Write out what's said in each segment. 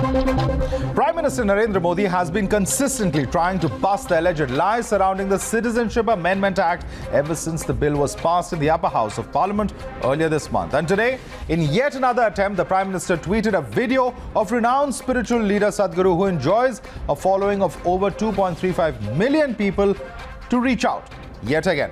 Prime Minister Narendra Modi has been consistently trying to bust the alleged lies surrounding the Citizenship Amendment Act ever since the bill was passed in the upper house of Parliament earlier this month. And today, in yet another attempt, the Prime Minister tweeted a video of renowned spiritual leader Sadguru, who enjoys a following of over 2.35 million people, to reach out yet again.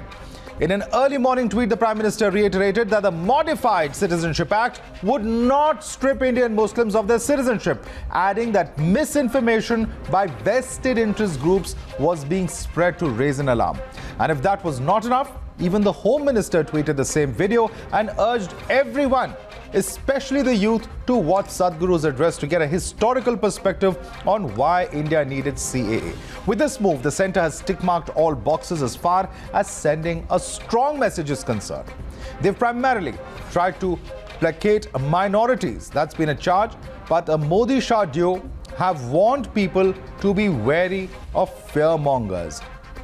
In an early morning tweet, the Prime Minister reiterated that the modified Citizenship Act would not strip Indian Muslims of their citizenship, adding that misinformation by vested interest groups was being spread to raise an alarm. And if that was not enough, even the Home Minister tweeted the same video and urged everyone, especially the youth, to watch Sadhguru's address to get a historical perspective on why India needed CAA. With this move, the centre has tick-marked all boxes as far as sending a strong message is concerned. They've primarily tried to placate minorities. That's been a charge, but a Modi-Shah duo have warned people to be wary of fear-mongers.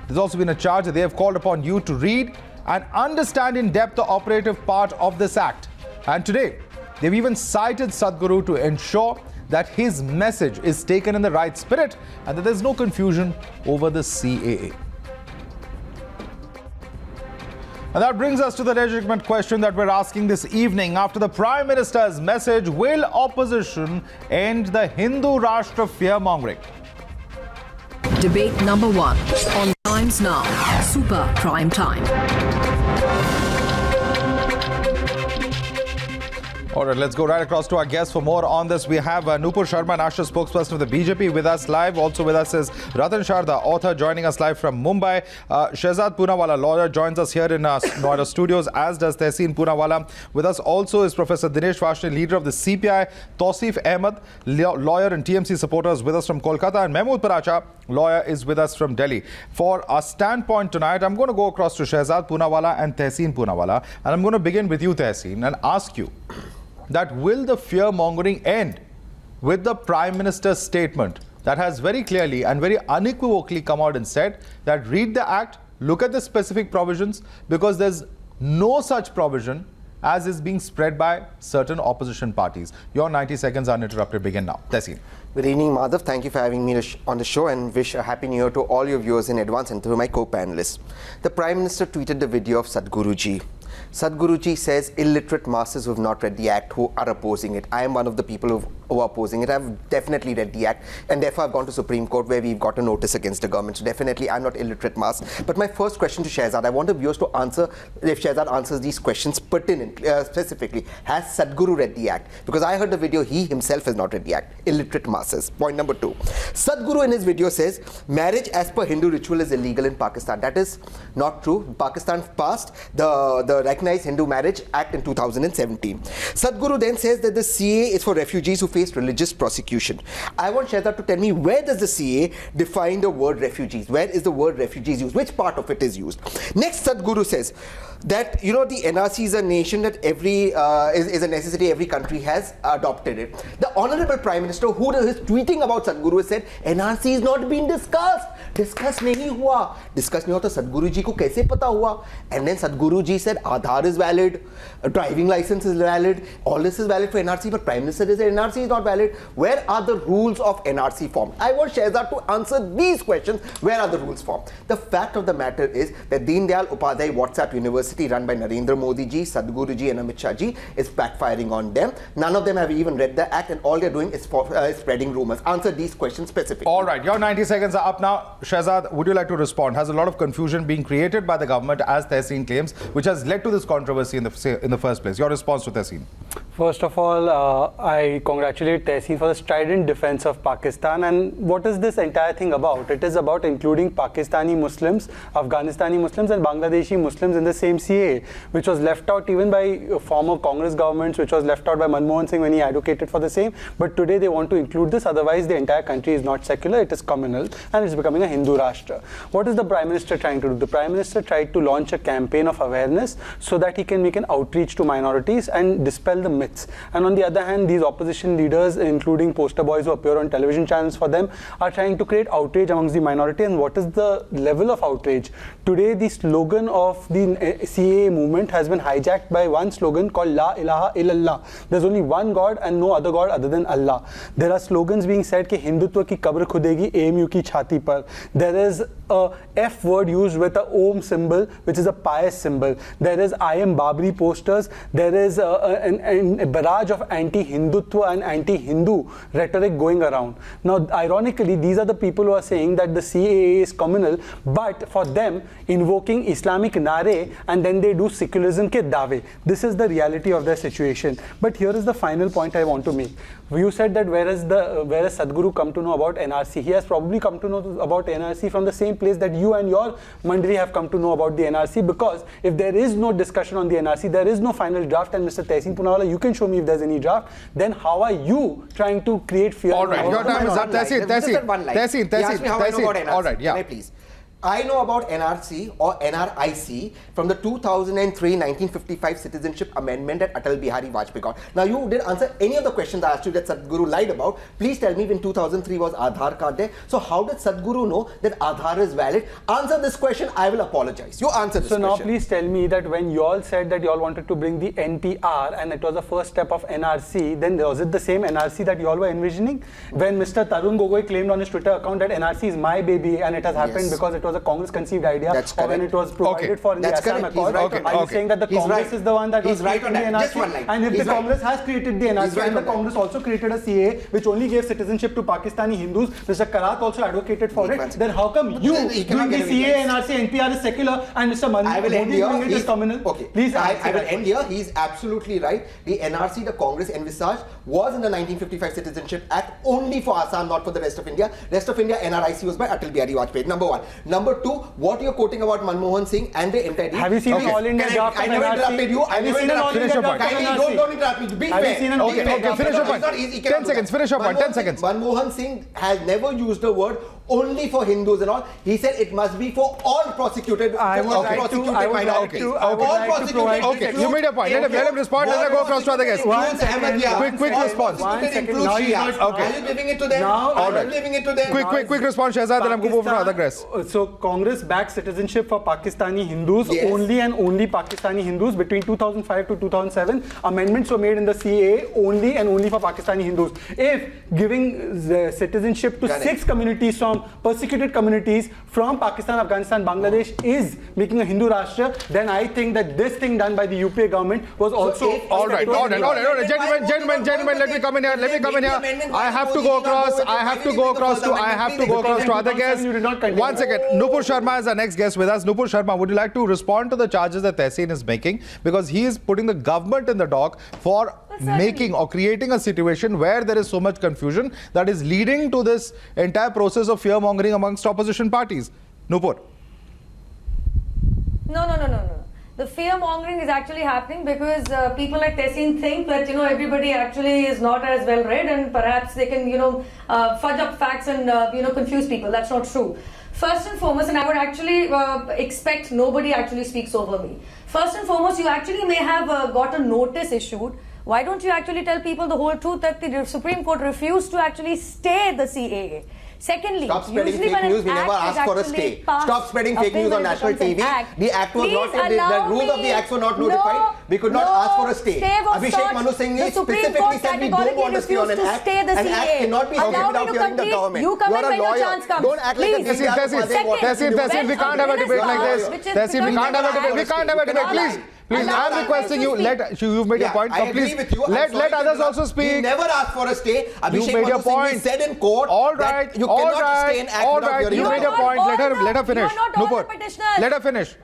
There's also been a charge that they have called upon you to read and understand in depth the operative part of this act. And today, they've even cited Sadguru to ensure that his message is taken in the right spirit and that there's no confusion over the CAA. And that brings us to the legitimate question that we're asking this evening. After the Prime Minister's message, will opposition end the Hindu Rashtra fear-mongering? Debate number 1 on Times Now, Super Prime Time. All right, let's go right across to our guests for more on this. We have Nupur Sharma, national spokesperson of the BJP, with us live. Also with us is Ratan Sharda, author, joining us live from Mumbai. Shehzad Poonawala, lawyer, joins us here in Noida studios, as does Tehseen Poonawala. With us also is Professor Dinesh Vashne, leader of the CPI. Tausif Ahmed, lawyer and TMC supporter, is with us from Kolkata. And Mahmood Paracha, lawyer, is with us from Delhi. For our standpoint tonight, I'm going to go across to Shehzad Poonawala and Tehseen Poonawala. And I'm going to begin with you, Tehseen, and ask you that will the fear-mongering end with the Prime Minister's statement that has very clearly and very unequivocally come out and said that read the Act, look at the specific provisions, because there's no such provision as is being spread by certain opposition parties. Your 90 seconds uninterrupted begin now. Tehseen. Good evening, Madhav. Thank you for having me on the show, and wish a happy new year to all your viewers in advance and to my co-panelists. The Prime Minister tweeted the video of Sadhguruji. Sadhguruji says illiterate masses who have not read the Act, who are opposing it. I am one of the people who are opposing it. I've definitely read the Act, and therefore I've gone to Supreme Court where we've got a notice against the government. So definitely I'm not illiterate mass. But my first question to Shehzad, I want the viewers to answer, if Shehzad answers these questions pertinently, specifically, has Sadhguru read the Act? Because I heard the video, he himself has not read the Act. Illiterate masses. Point number 2. Sadhguru in his video says marriage as per Hindu ritual is illegal in Pakistan. That is not true. Pakistan passed the Recognized Hindu Marriage Act in 2017. Sadhguru then says that the CAA is for refugees who face religious prosecution. I want Shehzad to tell me, where does the CAA define the word refugees? Where is the word refugees used? Which part of it is used? Next, Sadhguru says that, you know, the NRC is a nation that is a necessity, every country has adopted it. The Honorable Prime Minister, who is tweeting about Sadhguru, has said NRC is not being discussed. Discuss nahi hua. Discuss nahi hota, Sadhguru ji ko kaise pata hua? And then Sadhguru ji said Aadhaar is valid, a driving license is valid, all this is valid for NRC, but Prime Minister says NRC is not valid. Where are the rules of NRC formed? I want Shehzad to answer these questions. Where are the rules formed? The fact of the matter is that Deen Dayal Upadhyay WhatsApp University, run by Narendra Modi ji, Sadhguru ji and Amit Shah ji, is backfiring on them. None of them have even read the Act, and all they're doing is spreading rumors. Answer these questions specifically. All right, your 90 seconds are up now. Shehzad, would you like to respond? Has a lot of confusion being created by the government, as Tehseen claims, which has led to this controversy in the first place? Your response to Tehseen? First of all, I congratulate Tehseen for the strident defense of Pakistan. And what is this entire thing about? It is about including Pakistani Muslims, Afghanistani Muslims and Bangladeshi Muslims in the same CAA, which was left out even by former Congress governments, which was left out by Manmohan Singh when he advocated for the same. But today they want to include this, otherwise the entire country is not secular, it is communal, and it's becoming a Hindu Rashtra. What is the Prime Minister trying to do? The Prime Minister tried to launch a campaign of awareness so that he can make an outreach to minorities and dispel the myths. And on the other hand, these opposition leaders, including poster boys who appear on television channels for them, are trying to create outrage amongst the minority. And what is the level of outrage? Today, the slogan of the CAA movement has been hijacked by one slogan called La ilaha illallah. There's only one God and no other God other than Allah. There are slogans being said कि हिंदुत्व की कब्र खुदेगी AMU की छाती पर. There is a F word used with a Om symbol, which is a pious symbol. There is I am Babri posters. There is a barrage of anti-Hindutva and anti-Hindu rhetoric going around. Now, ironically, these are the people who are saying that the CAA is communal, but for them, invoking Islamic nare and then they do secularism ke dawe. This is the reality of their situation. But here is the final point I want to make. You said that where has Sadguru come to know about NRC? He has probably come to know about NRC from the same place that you and your Mandri have come to know about the NRC, because if there is no discussion on the NRC, there is no final draft, and Mr. Tehseen Poonawalla, you can show me if there's any draft, then how are you trying to create fear? All right, your time is up. Tehseen. All right, yeah. Please. I know about NRC or NRIC from the 2003-1955 Citizenship Amendment that Atal Bihari Vajpayee got. Now, you didn't answer any of the questions I asked you that Sadguru lied about. Please tell me, when 2003 was Aadhaar card there. So how did Sadguru know that Aadhaar is valid? Answer this question, I will apologize. You answer this question. So now please tell me that when you all said that you all wanted to bring the NPR and it was the first step of NRC, then was it the same NRC that you all were envisioning? When Mr. Tarun Gogoi claimed on his Twitter account that NRC is my baby and it has happened because it was a Congress conceived idea, or when it was provided for in the Assam Accord, are you saying that the Congress is the one that was creating the NRC? And if the Congress has created the NRC and the Congress also created a CA which only gave citizenship to Pakistani Hindus, Mr. Karat also advocated for it, then how come you doing the CA, NRC, NPR is secular and Mr. Modi doing it is communal? Okay, please, I will end here. He is absolutely right. The NRC, the Congress envisaged, was in the 1955 Citizenship Act only for Assam, not for the rest of India. Rest of India, NRIC was by Atal Bihari Vajpayee. Number one. Number two, what you're quoting about Manmohan Singh and the entire... Have you seen the All India draft of NRC? I never interrupted you. I never interrupted you. Don't interrupt me. Be fair. Okay, finish your point. 10 seconds, finish your point. 10 seconds. Manmohan Singh has never used the word only for Hindus and all. He said it must be for all prosecuted minorities. Okay, you made your point. Let him respond. Let him go across to other guests. Quick response. Are you giving it to them? Are you giving it to them? Quick response, Shehzad, then I'm going to move to other guests. So Congress backed citizenship for Pakistani Hindus, only and only Pakistani Hindus. Between 2005 to 2007, amendments were made in the CAA only and only for Pakistani Hindus. If giving citizenship to 6 communities from persecuted communities from Pakistan, Afghanistan, Bangladesh is making a Hindu Rashtra, then I think that this thing done by the UPA government was also... All right. Gentlemen, let me come in here. I have to go across to other guests. 1 second. Nupur Sharma is our next guest with us. Nupur Sharma, would you like to respond to the charges that Tehseen is making? Because he is putting the government in the dock for making or creating a situation where there is so much confusion that is leading to this entire process of fear-mongering amongst opposition parties. Nupur. No. The fear-mongering is actually happening because people like Tehseen think that, everybody actually is not as well read and perhaps they can, fudge up facts and, confuse people. That's not true. First and foremost, and I would actually expect nobody actually speaks over me. First and foremost, you actually may have got a notice issued. Why don't you actually tell people the whole truth that the Supreme Court refused to actually stay the CAA? Secondly, stop spreading fake news. We never asked for a stay. Stop spreading fake news on national TV. The act was not, the rules of the act were not notified. We could not ask for a stay. Abhishek Manu Singh specifically said we don't want to stay on an act. An act cannot be stayed without hearing the government. You are a lawyer. Don't act like a Tehseen, we can't have a debate like this. Tehseen, we can't have a debate. Please, I'm requesting you. You've made your point. I agree with you. Let others also speak. We never asked for a stay. You made your point. Said in court. All right. You cannot stay and act without hearing. You made your point. Let her finish. Nupur, let her finish.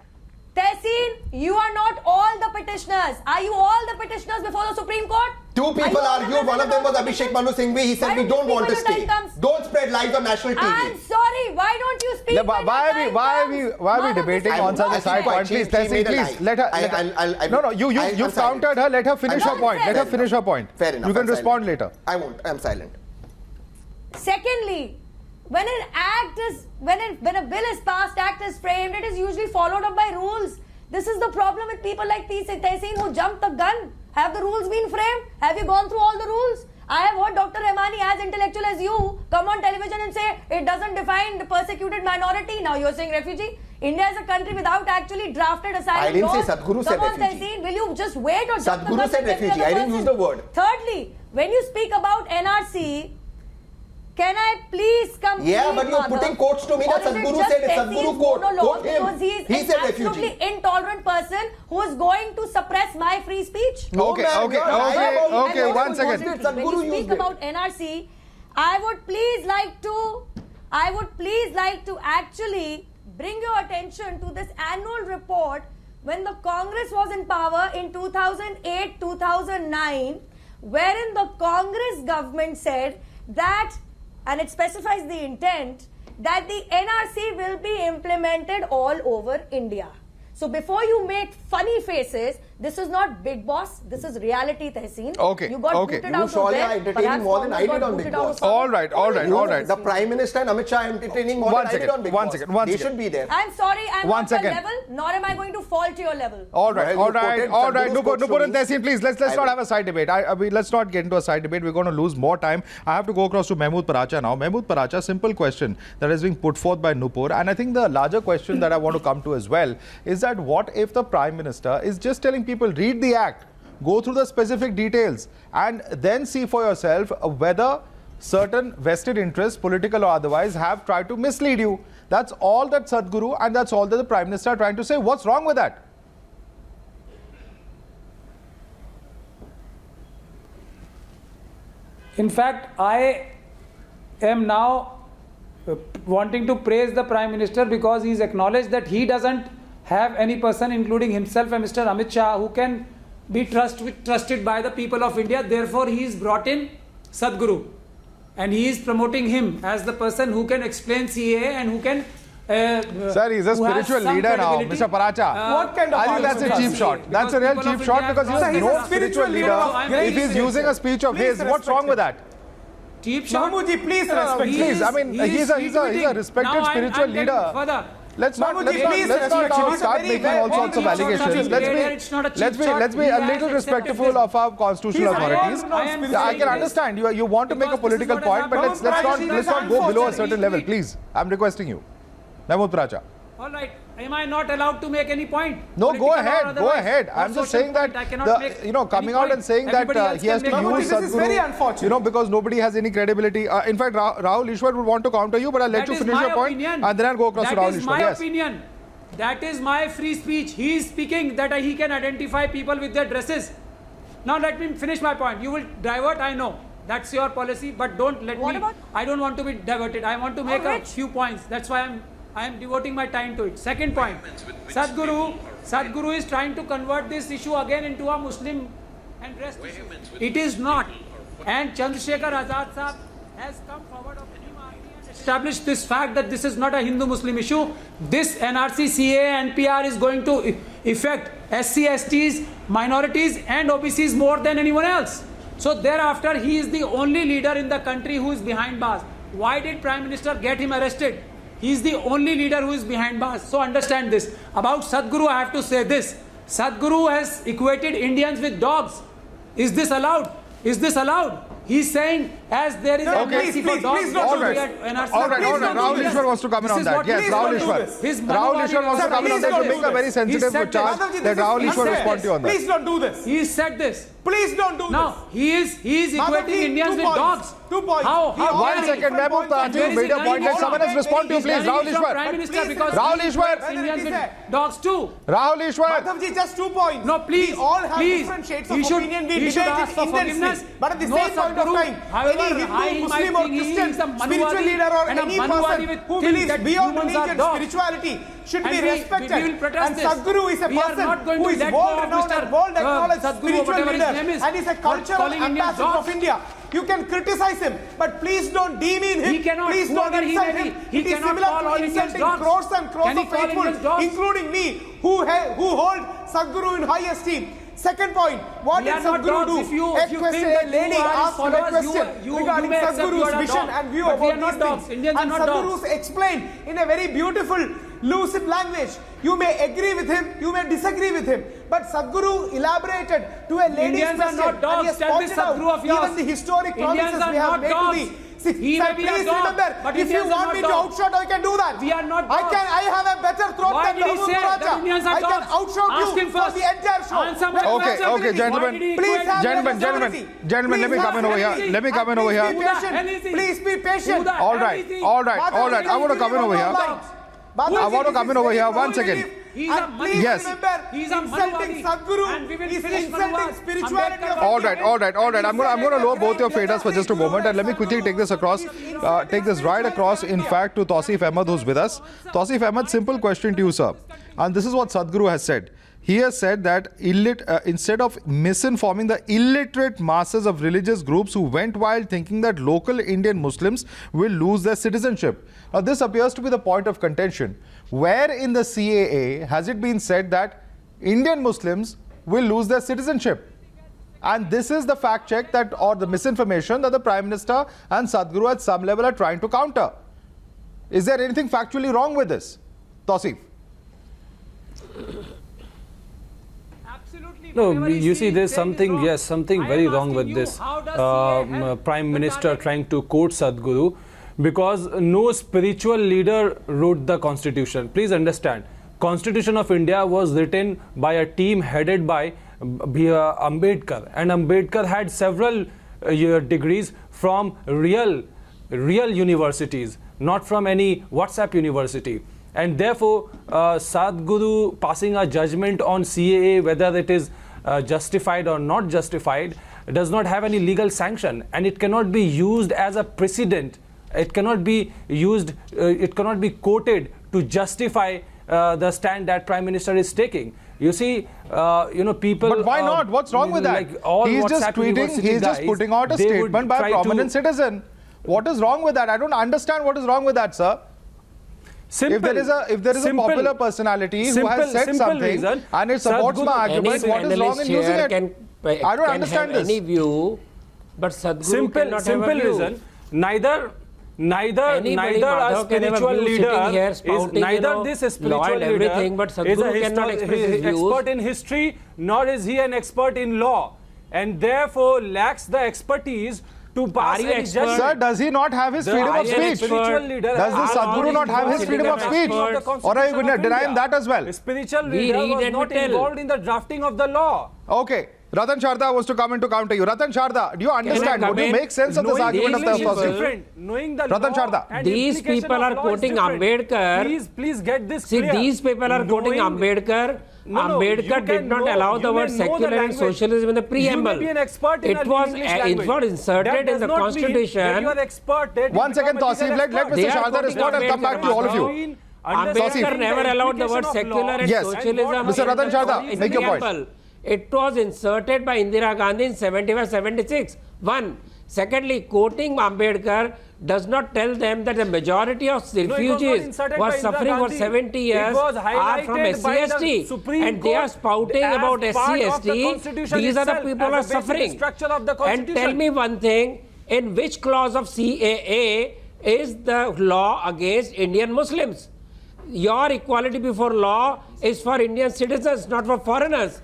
Tehseen, you are not all the petitioners. Are you all the petitioners before the Supreme Court? Two people argued. One of them was Abhishek Manu Singhvi. He said we don't want to stay. Don't spread lies on national TV. I'm sorry. Why don't you speak? Why are we debating on such a side point? Please, Tehseen, please let her. No. You countered her. Let her finish her point. Let her finish her point. Fair enough. You can respond later. I won't. I'm silent. Secondly, when a bill is passed, act is framed, it is usually followed up by rules. This is the problem with people like Tehseen who jump the gun. Have the rules been framed? Have you gone through all the rules? I have heard Dr. Rahmani, as intellectual as you, come on television and say it doesn't define the persecuted minority. Now you're saying refugee. India is a country without actually drafted asylum I didn't laws. say Sadhguru said refugee. Come on, Tehseen, will you just wait or jump the Sadhguru gun said like every refugee. other I didn't use the person? word. Thirdly, when you speak about NRC, can I please complete? Yeah, but you're putting quotes to me that Sadhguru said. It's Sadhguru quote. Quote him. Because he He is said an absolutely refugee. intolerant person who is going to suppress my free speech. No, Okay, ma'am, okay, you're lying okay, about okay, it. one second. When Sadhguru you speak used it. about NRC, I would please like to actually bring your attention to this annual report when the Congress was in power in 2008-2009, wherein the Congress government said that, and it specifies the intent, that the NRC will be implemented all over India. So before you make funny faces, this is not Big Boss, this is reality, Tehseen. Okay, You got okay. booted You out of surely there, are entertaining perhaps more than I Congress did got on Big booted out Boss. of power. All right, all right, all right. The Prime Minister and Amit Shah are entertaining more One than I did second, on Big one Boss. second, one They second. should be there. I'm sorry, I'm One not your second. level, nor am I going to fall to your level. All right, Well, all you right, quoted all right. Sadhguru's quotes Nupur to and me. Tehseen, please, let's not have a side debate. Let's not get into a side debate. We're going to lose more time. I have to go across to Mahmood Paracha now. Mahmood Paracha, simple question that is being put forth by Nupur. And I think the larger question that I want to come to as well is that what if the Prime Minister is just telling people, read the act, go through the specific details, and then see for yourself whether certain vested interests, political or otherwise, have tried to mislead you. That's all that Sadhguru and that's all that the Prime Minister are trying to say. What's wrong with that? In fact, I am now wanting to praise the Prime Minister because he's acknowledged that he doesn't have any person, including himself and Mr. Amit Shah, who can be trusted by the people of India. Therefore, he's brought in Sadhguru. And he is promoting him as the person who can explain CAA and who can... Sir, he's a who has spiritual some leader now, credibility. Mr. Paracha. What kind of I think that's a cheap shot. That's a real people of cheap shot India because have he got- is no spiritual leader. If he's using a speech of his, what's wrong with that? Cheap shot? Mahmoodji, please respect him. Please, I mean, he's a respected spiritual leader. Further. Let's not Mahmoodji, please let's not respect him. start making all sorts of allegations. Let's be a little respectful of our constitutional authorities. I can understand you want to make a political point, but let's not go below a certain level, please. I'm requesting you. Mahmood Paracha. All right. Am I not allowed to make any point? No, Political go or ahead. Go otherwise? ahead. Or I'm just social saying that point, I cannot make coming any out point. and saying Everybody that else he has to can make use point. This is very Sadhguru, unfortunate. because nobody has any credibility. In fact, Rahul Ishwar would want to counter you, but I'll let That you is finish my your point, opinion. and then I'll go across to Rahul That is Ishwar. my Yes. opinion. That is my free speech. He is speaking that he can identify people with their dresses. Now let me finish my point. You will divert, I know. That's your policy, but don't let What me. about- I don't want to be diverted. I want to make a few points. That's why I am devoting my time to it. Second point, Sadhguru is trying to convert this issue again into a Muslim and rest issue. It is not. And Chandrasekhar Azad Sahab has come forward of and established this fact that this is not a Hindu-Muslim issue. This NRC, CAA, NPR is going to affect SC, STs, minorities and OBCs more than anyone else. So thereafter, he is the only leader in the country who is behind bars. Why did Prime Minister get him arrested? He is the only leader who is behind bars. So understand this. About Sadhguru, I have to say this. Sadhguru has equated Indians with dogs. Is this allowed? Is this allowed? He's saying as there is NRC for dogs, please don't All do right. this. All right. Rahul Ishwar wants to come in on that. Yes, Rahul Ishwar. Rahul Ishwar wants to come in on that. You're making a very sensitive charge that Rahul Ishwar respond to you on that. Please don't do this. He said this. Please don't do Now, he is equating Madhavji, Indians 2 with points. dogs. 2 points. How? He How? already- One second, different Mahmood points. Paracha, you made a point. Let someone else respond to you, please. Rahul Prime Ishwar. Minister, Please, because Rahul he Ishwar. equates Indians Whether it is with dogs too. Rahul Ishwar. Madhavji, just 2 points. No, please. We all have please. different shades He of should- opinion. We he should debate ask it for intensely. forgiveness. But at the No same point of Sadhguru, time, however any high Hindu, he Muslim might or think, he Christian is a Manuwadi spiritual leader or and a any Manuwadi person with who think believes that beyond humans are religion, dogs. spirituality should And be respected. we will protest And this. Sadhguru is a We are person not going who to is let go world of renowned Mr. and world acknowledged Sadhguru, spiritual whatever his leader, name is, and is a for cultural calling Indians ambassador of dogs. India. You can criticize him, but please don't demean him. He cannot, Please don't whoever he insult may be, him. he It is cannot similar call all to Indians insulting dogs. crores and crores Can he of call faithful, Indians dogs? including me, who hold Sadhguru in high esteem. Second point, what We did are not Sadhguru dogs. do? If you A think question, that a lady you are his asked a followers, question you regarding may accept you Sadhguru's are a vision dog. and view But we about are not these dogs. things. Indians And are not Sadhguru's dogs. explained in a very beautiful, lucid language. You may agree with him, you may disagree with him, But Sadguru elaborated to a lady's Indians are question, not dogs. and he has Tell this pointed out Sadguru of yours. even the historic Indians promises are we have not made dogs. to the... He Sir, may be a please dog, remember, but if you Indians are want not me to dogs. outshot, I can do that. We are not I have a better throat Why than did he Mahmood say that Muraja. Indians are I can dogs? outshout Ask you him for first. the entire show. Answer my Let Okay, question. okay, gentlemen. Why did he Please equate- have Gentlemen, responsibility. gentlemen, let me Please come in have over here. responsibility. Let me come in And over here. Please be patient. Please be patient. All right, all right. I want to come in over here. I want to come in over here. 1 second. He's a And please Yes. remember, He's a insulting Manuvadi. Sadguru And we will is finish insulting Manuvadi. spirituality of All India. right. I'm going to lower both your faders for just a moment, and let me quickly take this across, take this right across, in fact, to Tausif Ahmed, who's with us. Tausif Ahmed, simple question to you, sir. And this is what Sadguru has said. He has said that instead of misinforming the illiterate masses of religious groups who went wild thinking that local Indian Muslims will lose their citizenship. Now, this appears to be the point of contention. Where in the CAA has it been said that Indian Muslims will lose their citizenship? And this is the fact check that, or the misinformation that the Prime Minister and Sadguru at some level are trying to counter. Is there anything factually wrong with this? Tausif? No, you see, there's something, yes, something very wrong with this. Prime Minister trying to quote Sadguru, because no spiritual leader wrote the Constitution. Please understand, Constitution of India was written by a team headed by Ambedkar, and Ambedkar had several degrees from real universities, not from any WhatsApp university. And therefore, Sadguru passing a judgment on CAA, whether it is justified or not justified, does not have any legal sanction, and it cannot be used as a precedent. It cannot be used, it cannot be quoted to justify the stand that Prime Minister is taking. You see, people... But why not? What's wrong with that? Like all he's just WhatsApp tweeting, he's just guys, putting out a they would statement by a try prominent to- citizen. What is wrong with that? I don't understand what is wrong with that, sir. Simple, If there is a popular personality who has said something reason, and it supports Sadguru- my argument, what is wrong in using it? I don't understand have this. any view, but Sadguru simple cannot have a view. reason. Neither Anybody, a Madhav, can have a spiritual view leader sitting here is spouting, neither this spiritual law and leader everything, but is a Sadguru cannot express his views. expert in history, nor is he an expert in law, and therefore lacks the expertise to pass you any expert? judgment. Sir, does he not have his freedom Are of you an speech? expert? Spiritual leader Does the has Sadguru all not have his these freedom of experts speech? of the Or are you Constitution of denying India. that as well? A spiritual We leader read was and not we tell. involved in the drafting of the law. Okay. Ratan Sharda was to come in to counter you. Ratan Sharda, do you understand? come Would you in? make sense of this Knowing argument of English the is Tausif? different. Knowing the Ratan law Sharda. and These implication people of are law is quoting different. Ambedkar. Please get this See, clear. these people are quoting Knowing- Ambedkar. No, Ambedkar you did can not know- allow you the may word know the secular and language. socialism in the preamble. You may be an expert in It was English language. inserted That in does the not mean that Constitution. you are expert. That you 1 second, become a legal Tausif. Let expert. Mr. They are Sharda quoting respond. I'll come back to all of you. Between Ambedkar understanding never the allowed the word implication of secular law and Yes. socialism. Mr. Ratan in Sharda, the make your point. preamble. It was inserted by Indira Gandhi in 75-76. One. Secondly, quoting Ambedkar does not tell them that the majority of refugees inserted were by Indira suffering for Gandhi. 70 It years was are from highlighted by the SC/ST, Supreme and they are Court spouting as about part of the SC/ST. Constitution These are the itself, people as who a are basic suffering. structure of the And Constitution. tell me one thing, in which clause of CAA is the law against Indian Muslims? Your equality before law is for Indian citizens, not for foreigners.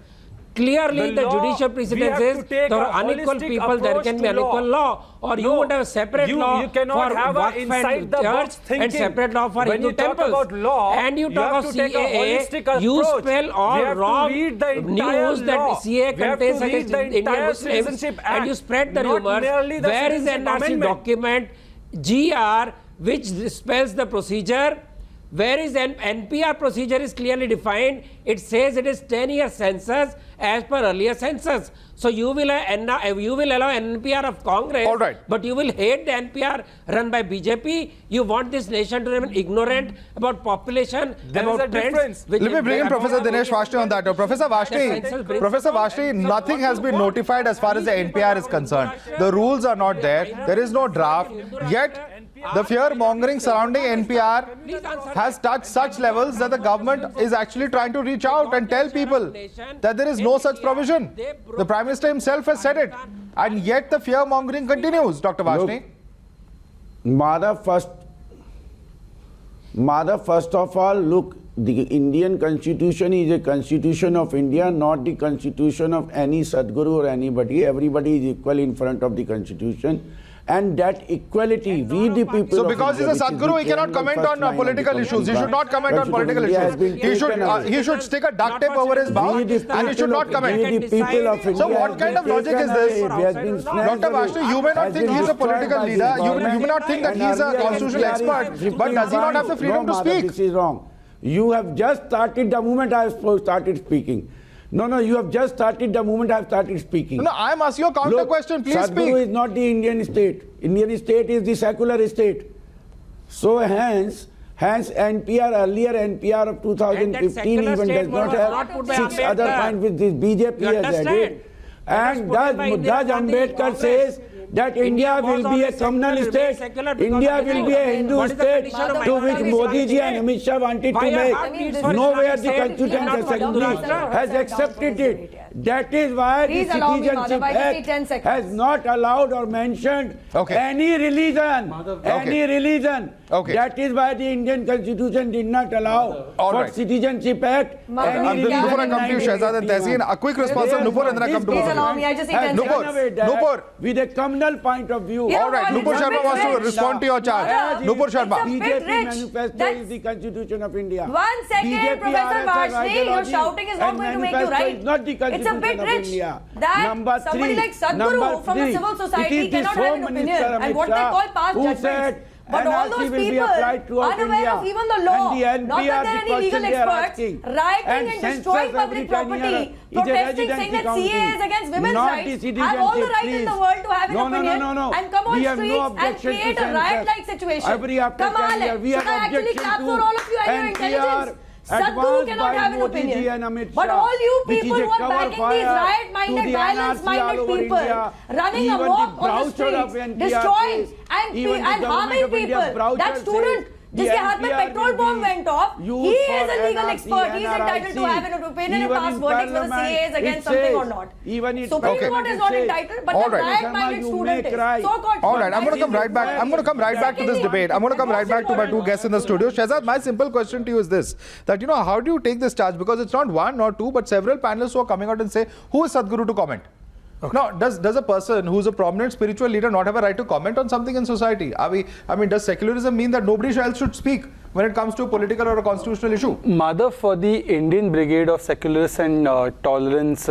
Clearly, the law, judicial we precedent have to says take there a are unequal holistic people, there approach can be to unequal law. Or you No, would have a separate law you cannot for have a Waqf inside and the church box thinking. and separate law for When Hindu you talk temples. about law, And you you talk have of to take a holistic CAA, you approach. spell all We have to wrong read the entire news that law. CAA We have to contains read against the Indian entire Muslims, Citizenship and you Act, spread the not rumors. merely the Where is the Citizenship NRC Amendment. document GR which spells the procedure? Where is an NPR procedure is clearly defined. It says it is 10-year census as per earlier census. So you will allow NPR of Congress, All right. but you will hate the NPR run by BJP. You want this nation to remain ignorant about population, There is about a trends. difference. which Let me is- bring in Professor Dinesh Vashti on that. Professor Vashti, nothing has been notified as far as the NPR is concerned. The rules are not there. There is no draft. Yet, the fear-mongering surrounding NPR has touched such levels that the government is actually trying to reach out and tell people that there is no such provision. The Prime Minister himself has said it. And yet the fear-mongering continues, Dr. Vashti. Madhav, first, Mother, first of all, look, the Indian constitution is a constitution of India, not the constitution of any Sadguru or anybody. Everybody is equal in front of the constitution. And that equality, we the people. So because he's a Sadguru, he cannot comment on political issues. He should not comment on political issues. He should stick a duct tape over his mouth and he should not comment. So what kind of logic is this? Dr. Vashti, you may not think he's a political leader. You may not think that he's a constitutional expert. But does he not have the freedom to speak? This is wrong. You have just started the moment I have started speaking. No, you have just started the moment I have started speking. No, I am asking you a counter question. Please speak. Sadguru is not the Indian state. Indian state is the secular state. So hence NPR, earlier NPR of 2015 even does not have 6 other points which this BJP has added. And does Ambedkar says that India will be a communal state, India will be a Hindu state, to which Modi ji and Amit Shah wanted to make. Nowhere the Constitution Assembly has accepted it. That is why the Citizenship Act has not allowed or mentioned any religion. That is why the Indian Constitution did not allow for Citizenship Act. Before I come to Shehzad and Tehseen, a quick response from Nupur and then I come to Please allow me, I just need 10 seconds. Nupur. With a communal point of view. All right, Nupur Sharma wants to respond to your charge. Nupur Sharma. BJP manifesto is the Constitution of India. 1 second, Professor Vashti, your shouting is not going to make you right. It's a bit rich that somebody like Sadguru from the civil society cannot have an opinion and what they call past judgments. But all those people, unaware of even the law, not that there are any legal experts, rioting and destroying public property, protesting, saying that CA is against women's rights, have all the right in the world to have an opinion and come on streets and create a riot-like situation. Come on, should I actually clap for all of you and your intelligence? Sadguru cannot have an opinion. But all you people who are backing these riot-minded, violence-minded people, running amok on the streets, destroying and harming people, that student जिसके हाथ में petrol bomb went off, he is a legal expert. He is entitled to have an opinion and pass verdicts whether CA is against something or not. Supreme Court is not entitled, but the riot-minded student is. All right, I'm going to come right back. I'm going to come right back to this debate. I'm going to come right back to my 2 guests in the studio. Shehzad, my simple question to you is this: that how do you take this charge? Because it's not 1 or 2, but several panelists who are coming out and say, who is Sadguru to comment? Now, does a person who's a prominent spiritual leader not have a right to comment on something in society? Does secularism mean that nobody else should speak when it comes to a political or a constitutional issue? Mother, for the Indian brigade of secularists and tolerance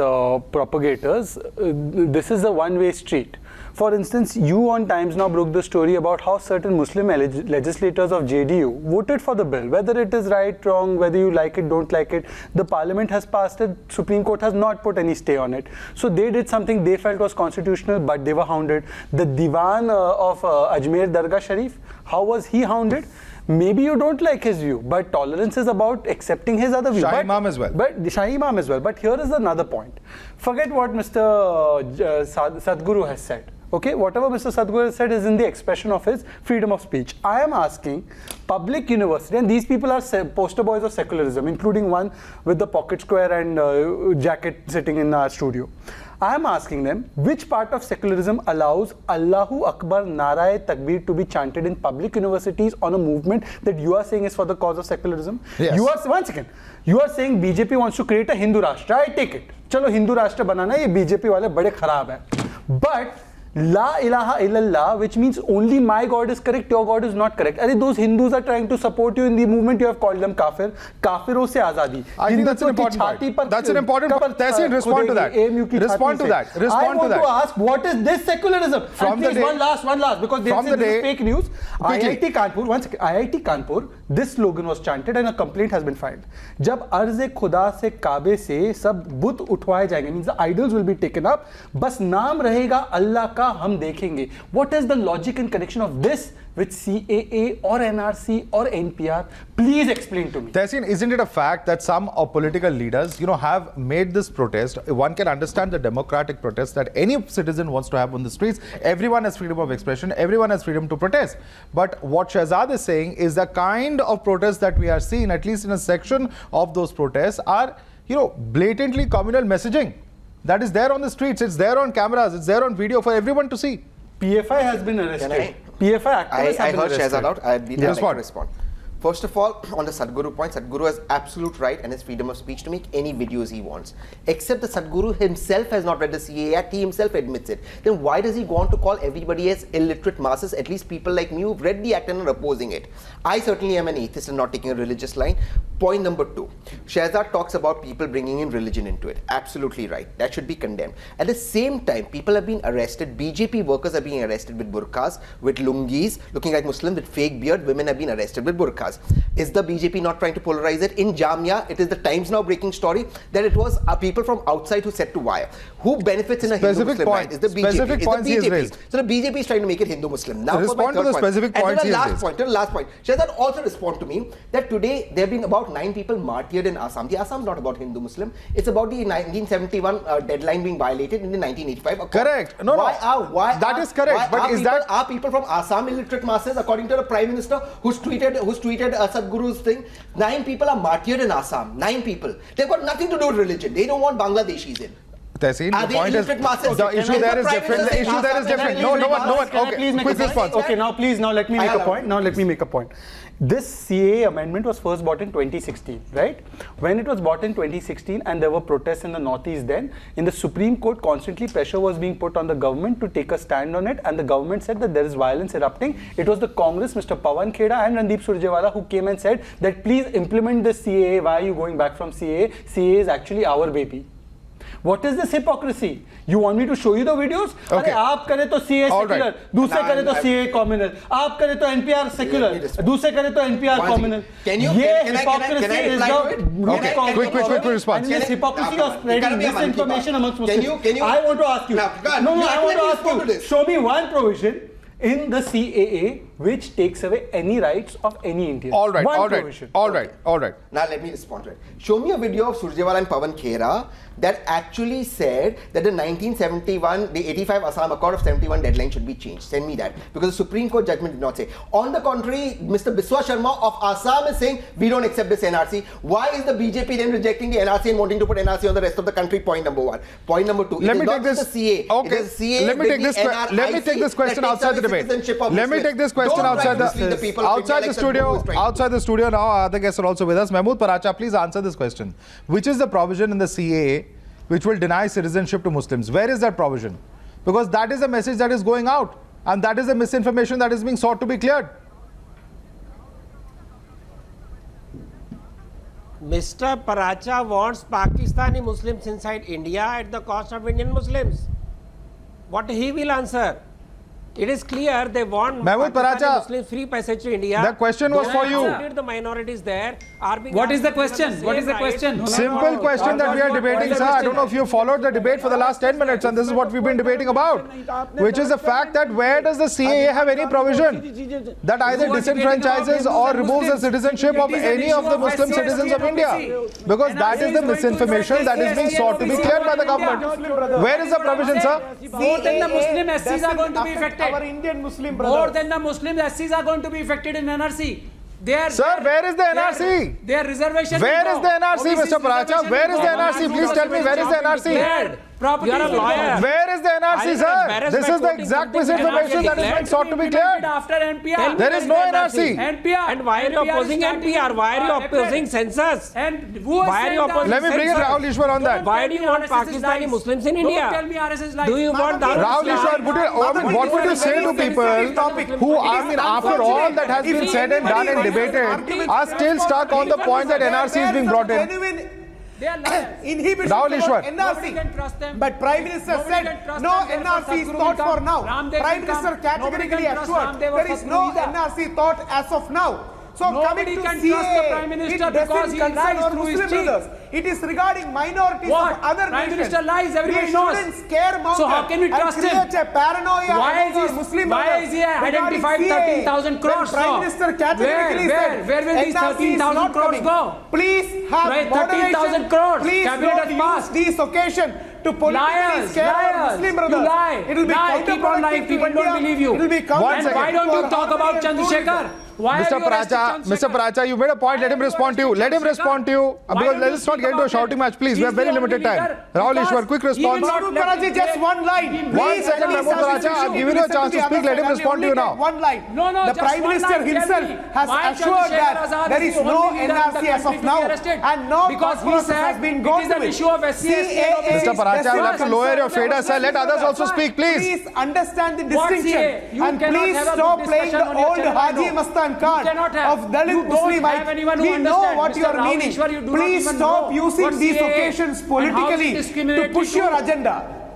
propagators, this is a one-way street. For instance, you on Times Now broke the story about how certain Muslim legislators of JDU voted for the bill. Whether it is right, wrong, whether you like it, don't like it, the parliament has passed it, Supreme Court has not put any stay on it. So they did something they felt was constitutional, but they were hounded. The Diwan of Ajmer Dargah Sharif, how was he hounded? Maybe you don't like his view, but tolerance is about accepting his other view. Shahi Imam as well. But Shahi Imam as well. But here is another point. Forget what Mr. Sadguru has said. Okay, whatever Mr. Sadguru has said is in the expression of his freedom of speech. I am asking public university, and these people are poster boys of secularism, including one with the pocket square and jacket sitting in our studio. I am asking them, which part of secularism allows Allahu Akbar Narae Takbir to be chanted in public universities on a movement that you are saying is for the cause of secularism? Yes. One second. You are saying BJP wants to create a Hindu Rashtra. I take it. Chalo Hindu Rashtra banana, ye BJP wale bade kharab hai. But La ilaha illallah, which means only my God is correct, your God is not correct. Those Hindus are trying to support you in the movement, you have called them kafir. Kafiro se azadi. I think that's an important point. That's an important point. Tehseen, respond to that. Respond to that. I want to ask, what is this secularism? From the day, one last, because they say this is fake news. IIT Kanpur, one second, IIT Kanpur, this slogan was chanted and a complaint has been filed. Jab arze khuda se Kabe se sab but uthwaye jayenge, means the idols will be taken up, bas naam rahega Allah ka hum dekhenge. What is the logic and connection of this with CAA or NRC or NPR? Please explain to me. Tehseen, isn't it a fact that some political leaders, have made this protest? One can understand the democratic protest that any citizen wants to have on the streets. Everyone has freedom of expression. Everyone has freedom to protest. But what Shehzad is saying is the kind of protests that we are seeing, at least in a section of those protests, are, blatantly communal messaging. That is there on the streets. It's there on cameras. It's there on video for everyone to see. PFI has been arrested. PFI activists have been arrested. I heard Shehzad out. I'd be there to respond. First of all, on the Sadguru point, Sadguru has absolute right and his freedom of speech to make any videos he wants. Except the Sadguru himself has not read the CAA Act, he himself admits it. Then why does he go on to call everybody as illiterate masses, at least people like me who've read the act and are opposing it? I certainly am an atheist and not taking a religious line. Point number 2, Shehzad talks about people bringing in religion into it. Absolutely right. That should be condemned. At the same time, people have been arrested. BJP workers are being arrested with burqas, with lungis, looking like Muslims, with fake beard. Women have been arrested with burqas. Is the BJP not trying to polarize it? In Jamia, it is the Times Now breaking story that it was people from outside who set to wire. Who benefits in a Hindu-Muslim right? Is the BJP. Specific points he has raised. So the BJP is trying to make it Hindu-Muslim. Now respond to the specific points he has raised. To the last point. Shehzad also respond to me that today there have been about 9 people martyred in Assam. The Assam is not about Hindu-Muslim. It's about the 1971 deadline being violated in the 1985. Correct. No, that is correct. But are people from Assam illiterate masses, according to the Prime Minister who's tweeted Sadguru's thing? 9 people are martyred in Assam. 9 people. They've got nothing to do with religion. They don't want Bangladeshis in. Tehseen, the point is, the issue there is different. The issue there is different. No one. Okay, quick response. Okay, now let me make a point. This CAA amendment was first brought in 2016, right? When it was brought in 2016 and there were protests in the Northeast then, in the Supreme Court, constantly pressure was being put on the government to take a stand on it, and the government said that there is violence erupting. It was the Congress, Mr. Pawan Kheda and Randeep Surjewala, who came and said that please implement the CAA. Why are you going back from CAA? CAA is actually our baby. What is this hypocrisy? You want me to show you the videos? Okay. आप करें तो CA secular, दूसरे करें तो CA communal, आप करें तो NPR secular, दूसरे करें तो NPR communal. Can quick response. And this hypocrisy of spreading misinformation amongst Muslims. I want to ask you. I want to ask you. Show me one provision in the CAA which takes away any rights of any Indian. All right. Now let me respond to it. Show me a video of Surjewala and Pawan Khera that actually said that the 1971, the 85 Assam Accord of 71 deadline should be changed. Send me that. Because the Supreme Court judgment did not say. On the contrary, Mr. Biswa Sharma of Assam is saying, we don't accept this NRC. Why is the BJP then rejecting the NRC and wanting to put NRC on the rest of the country? Point number 1. Point number 2. Let me take this. CA. Okay. Let me take this question outside the debate. Let me take this question outside the studio. Outside the studio now, other guests are also with us. Mahmood Paracha, please answer this question. Which is the provision in the CAA which will deny citizenship to Muslims? Where is that provision? Because that is a message that is going out, and that is the misinformation that is being sought to be cleared. Mr. Paracha wants Pakistani Muslims inside India at the cost of Indian Muslims. What he will answer? It is clear they want Muslims free passage to India. The question was for you. The minorities there are being. What is the question? What is the question? Simple question that we are debating, sir. I don't know if you followed the debate for the last 10 minutes, and this is what we've been debating about, which is the fact that where does the CAA have any provision that either disenfranchises or removes the citizenship of any of the Muslim citizens of India? Because that is the misinformation that is being sought to be cleared by the government. Where is the provision, sir? More than the Muslim SCs are going to be affected. Our Indian Muslim brothers. More than the Muslim SCs are going to be affected in NRC. Sir, where is the NRC? Their reservation. Where is the NRC, Mr. Paracha? Where is the NRC? Please tell me, where is the NRC? You are a lawyer. Where is the NRC, sir? This is the exact misinformation that is being sought to be cleared. After NPR. There is no NRC. NPR. And why are you opposing NPR? Why are you opposing census? And why are you opposing? Let me bring in Rahul Ishwar on that. Why do you want Pakistani Muslims in India? Don't tell me RSS lies. Do you want that? Rahul Ishwar, what would you say to people who, I mean, after all that has been said and done and debated, are still stuck on the point that NRC is being brought in? They are liars. Inhibition for NRC. But Prime Minister said no NRC is thought for now. Prime Minister categorically assured there is no NRC thought as of now. So nobody coming to can trust the Prime Minister because he lies through his cheek. It is regarding minorities of other Prime nations. Minister lies, everybody knows. We shouldn't scaremonger So how can we trust him? A paranoia Why is he identified 13,000 crores? Prime Minister categorically said where will these 13,000 crores go? Please have 13,000 crores. Please Cabinet don't use this occasion to politically scare our Muslim brothers. You lie. It will be keep on lying. People don't believe you. It will be and why don't you talk about Chandrasekhar? Why Mr. are you restricting on Mr. second? Paracha, you made a point. Let him respond to you. Let him respond to you. Because let's not get into a shouting match, please. We have very limited time. Rahul Ishwar, quick response. Sadhguru Paraji, just one line. One second, Please, Mahmood Paracha. I've given you a chance to speak. Let him respond to you now. One line. No, The just Prime one Minister line. himself Tell me, has why assured Chandrasekhar that Azad there is is the no only leader in the NRC as country of to now, be arrested? and no Because he process said has been it gone is to an it. issue of SC. Mr. Paracha, you have to lower your fader, sir. Let others also speak, please. Please understand the What distinction, CA? You and cannot please have a stop good playing the discussion on your old channel, I Haji know. Mastan You card cannot have. of Dalit You don't have Muslimite. anyone who We know understands. what Mr. you are Rahul meaning. Ishwar, you do not Please even stop know using what these CA occasions and how it's politically to discriminatory push your to agenda.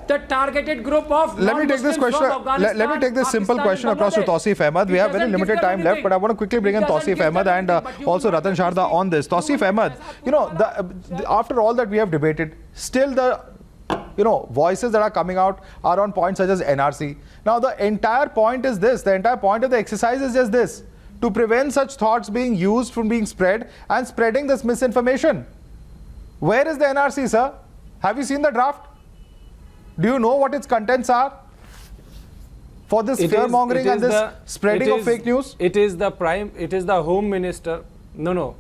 the targeted group of Let me take this question. Let me take this simple question across to Tausif Ahmed. We have very limited time left, but I want to quickly bring in Tausif Ahmed and also Ratan Sharda on this. Tausif Ahmed, you know, after all that we have debated, still the voices that are coming out are on points such as NRC. Now the entire point is this. The entire point of the exercise is just this: to prevent such thoughts being used from being spread and spreading this misinformation. Where is the NRC, sir? Have you seen the draft? Do you know what its contents are? For this fear-mongering and this spreading of fake news? It is the Home Minister. No.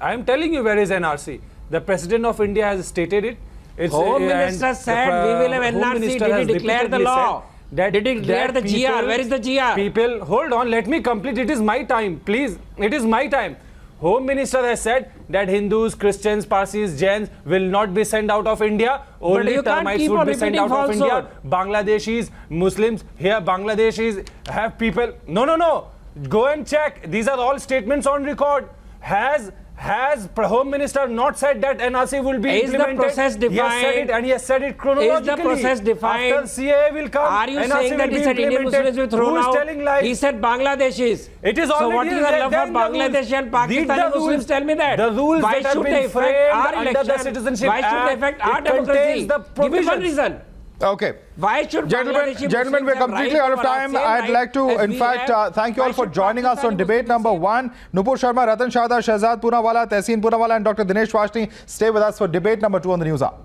I am telling you where is NRC. The President of India has stated it. Home Minister said we will have NRC. Did he declare the law? Did he declare the GR? Where is the GR? People, hold on, let me complete. It is my time, please. It is my time. Home Minister has said that Hindus, Christians, Parsis, Jains will not be sent out of India. Only termites would be sent out of India. Bangladeshis, Muslims, here Bangladeshis have people. No. Go and check. These are all statements on record. Has Home Minister not said that NRC will be implemented? Is the process defined? He has said it, and he has said it chronologically. Is the process defined? After CAA will come, are you NRC saying that he said Indian Muslims will throw out? Who is telling lies? He said Bangladeshis. It is so what already is the love for there in the Bangladesh and Read Pakistani the Muslims? Tell me that. The rules Why that have should been they affect framed our under the election? Citizenship Why should they Act, affect our it contains democracy? the Give me one provisions. reason. Okay. Why should Gentlemen, we're completely out of time. I'd like to, in fact, thank you all for joining us on debate number 1. Nupur Sharma, Ratan Sharda, Shahzad Poonawala, Tehseen Poonawala and Dr. Dinesh Vashni. Stay with us for debate number 2 on the News Hour.